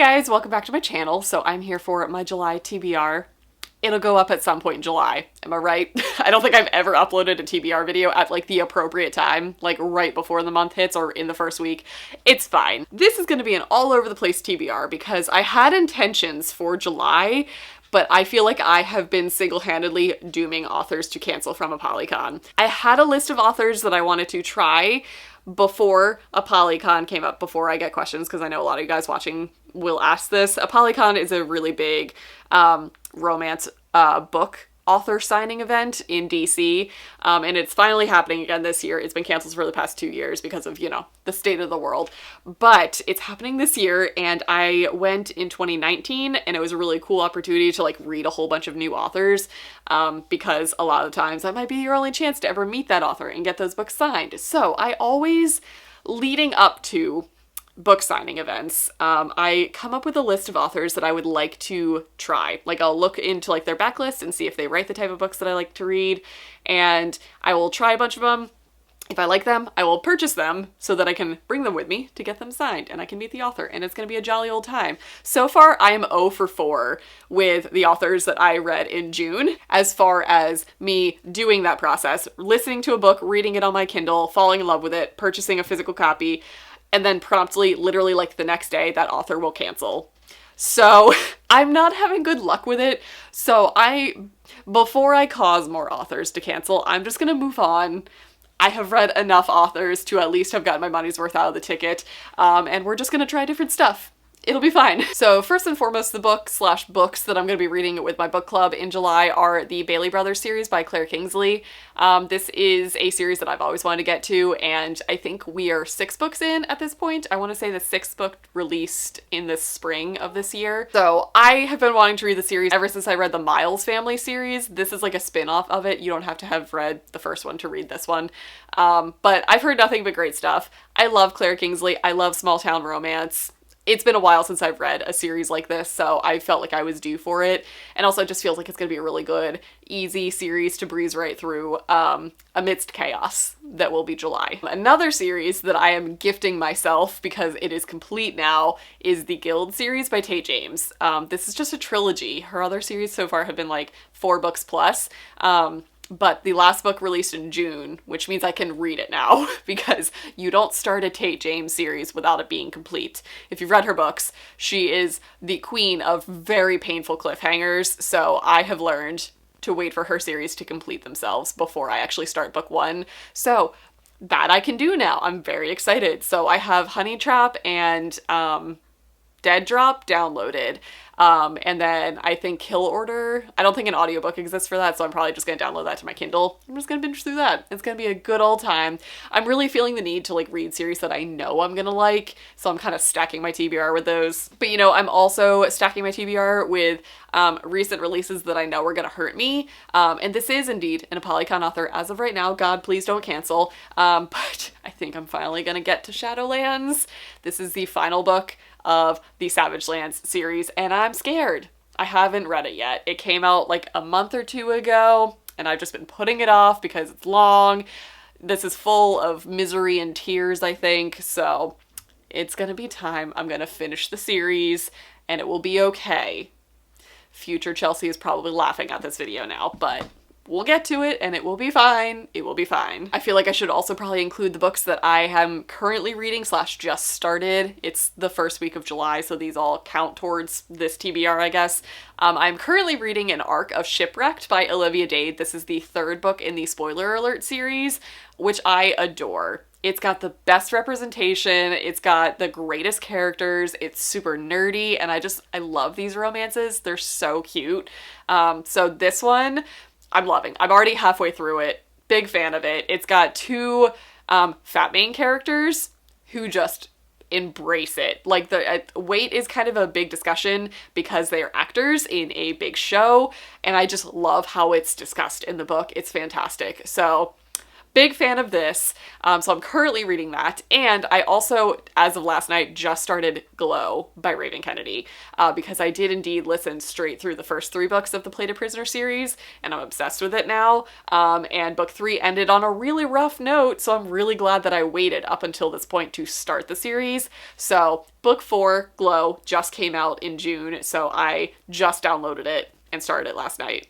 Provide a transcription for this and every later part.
Guys, welcome back to my channel. So I'm here for my July TBR. It'll go up at some point in July. Am I right? I don't think I've ever uploaded a TBR video at like the appropriate time, like right before the month hits or in the first week. It's fine. This is going to be an all over the place TBR because I had intentions for July, but I feel like I have been single-handedly dooming authors to cancel from ApollyCon. I had a list of authors that I wanted to try before ApollyCon came up, before I get questions, because I know a lot of you guys watching will ask this. ApollyCon is a really big romance book author signing event in DC, and it's finally happening again this year. It's been canceled for the past 2 years because of, you know, the state of the world, but it's happening this year, and I went in 2019, and it was a really cool opportunity to like read a whole bunch of new authors, because a lot of times that might be your only chance to ever meet that author and get those books signed. So I always, leading up to book signing events, I come up with a list of authors that I would like to try. Like, I'll look into like their backlist and see if they write the type of books that I like to read, and I will try a bunch of them. If I like them, I will purchase them so that I can bring them with me to get them signed and I can meet the author, and it's going to be a jolly old time. So far, I am 0 for 4 with the authors that I read in June, as far as me doing that process, listening to a book, reading it on my Kindle, falling in love with it, purchasing a physical copy, and then promptly, literally like the next day, that author will cancel. So I'm not having good luck with it. So before I cause more authors to cancel, I'm just gonna move on. I have read enough authors to at least have gotten my money's worth out of the ticket, and we're just gonna try different stuff. It'll be fine. So first and foremost, the books that I'm going to be reading with my book club in July are the Bailey Brothers series by Claire Kingsley. This is a series that I've always wanted to get to, and I think we are 6 books in at this point. I want to say the 6th book released in the spring of this year. So I have been wanting to read the series ever since I read the Miles Family series. This is like a spin-off of it. You don't have to have read the first one to read this one. But I've heard nothing but great stuff. I love Claire Kingsley. I love small town romance. It's been a while since I've read a series like this, so I felt like I was due for it. And also it just feels like it's going to be a really good, easy series to breeze right through amidst chaos that will be July. Another series that I am gifting myself because it is complete now is the Guild series by Tate James. This is just a trilogy. Her other series so far have been like 4 books plus. But the last book released in June, which means I can read it now, because you don't start a Tate James series without it being complete. If you've read her books, she is the queen of very painful cliffhangers, so I have learned to wait for her series to complete themselves before I actually start book 1. So that I can do now. I'm very excited. So I have Honey Trap and Dead Drop downloaded. And then I think Kill Order. I don't think an audiobook exists for that, so I'm probably just going to download that to my Kindle. I'm just going to binge through that. It's going to be a good old time. I'm really feeling the need to like read series that I know I'm going to like, so I'm kind of stacking my TBR with those. But you know, I'm also stacking my TBR with recent releases that I know are going to hurt me. And this is indeed an ApollyCon author as of right now. God, please don't cancel. But I think I'm finally going to get to Shadowlands. This is the final book of the Savage Lands series, and I'm scared. I haven't read it yet. It came out like a month or 2 ago, and I've just been putting it off because it's long. This is full of misery and tears, I think, so it's gonna be time. I'm gonna finish the series, and it will be okay. Future Chelsea is probably laughing at this video now, but we'll get to it and it will be fine. It will be fine. I feel like I should also probably include the books that I am currently reading / just started. It's the first week of July, so these all count towards this TBR, I guess. I'm currently reading An Arc of Shipwrecked by Olivia Dade. This is the 3rd book in the Spoiler Alert series, which I adore. It's got the best representation, it's got the greatest characters, it's super nerdy, and I love these romances. They're so cute. So this one, I'm loving. I'm already halfway through it. Big fan of it. It's got 2 fat main characters who just embrace it. Like, the weight is kind of a big discussion because they are actors in a big show, and I just love how it's discussed in the book. It's fantastic. So Big fan of this, so I'm currently reading that, and I also, as of last night, just started Glow by Raven Kennedy, because I did indeed listen straight through the first 3 books of the Plated Prisoner series, and I'm obsessed with it now, and book 3 ended on a really rough note, so I'm really glad that I waited up until this point to start the series. So book 4, Glow, just came out in June, so I just downloaded it and started it last night.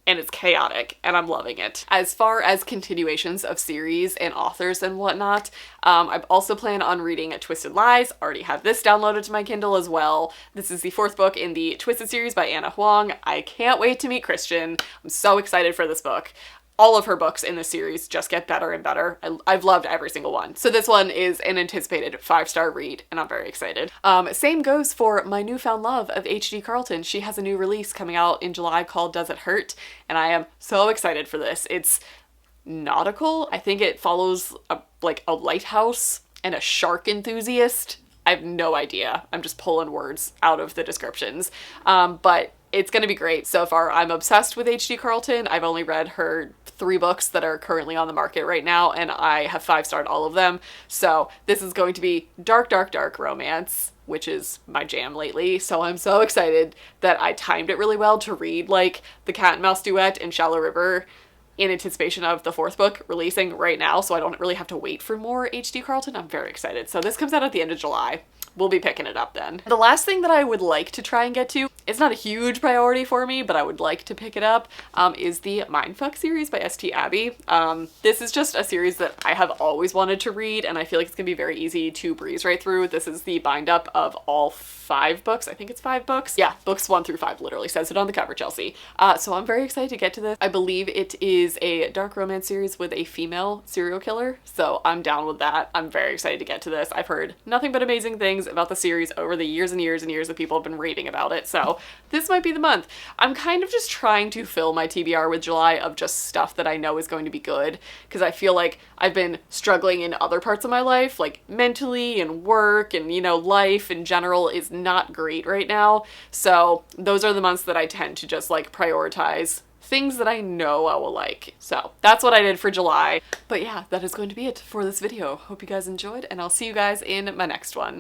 And it's chaotic, and I'm loving it. As far as continuations of series and authors and whatnot, I also plan on reading Twisted Lies. Already have this downloaded to my Kindle as well. This is the 4th book in the Twisted series by Anna Huang. I can't wait to meet Christian. I'm so excited for this book. All of her books in this series just get better and better. I've loved every single one. So this one is an anticipated 5-star read, and I'm very excited. Same goes for my newfound love of H.D. Carlton. She has a new release coming out in July called Does It Hurt? And I am so excited for this. It's nautical. I think it follows a lighthouse and a shark enthusiast. I have no idea. I'm just pulling words out of the descriptions. But it's gonna be great. So far, I'm obsessed with H.D. Carlton. I've only read her 3 books that are currently on the market right now, and I have 5-starred all of them. So this is going to be dark, dark, dark romance, which is my jam lately. So I'm so excited that I timed it really well to read like The Cat and Mouse Duet and Shallow River in anticipation of the 4th book releasing right now, so I don't really have to wait for more H.D. Carlton. I'm very excited. So this comes out at the end of July. We'll be picking it up then. The last thing that I would like to try and get to, it's not a huge priority for me, but I would like to pick it up, is the Mindfuck series by St. Abbey. This is just a series that I have always wanted to read, and I feel like it's gonna be very easy to breeze right through. This is the bind up of all 5 books. I think it's 5 books. Yeah, books 1 through 5 literally says it on the cover, Chelsea. So I'm very excited to get to this. I believe it is a dark romance series with a female serial killer, so I'm down with that. I'm very excited to get to this. I've heard nothing but amazing things about the series over the years and years and years that people have been raving about it, so this might be the month. I'm kind of just trying to fill my TBR with July of just stuff that I know is going to be good, because I feel like I've been struggling in other parts of my life, like mentally and work and, you know, life in general is not great right now. So those are the months that I tend to just like prioritize things that I know I will like. So that's what I did for July. But yeah, that is going to be it for this video. Hope you guys enjoyed, and I'll see you guys in my next one.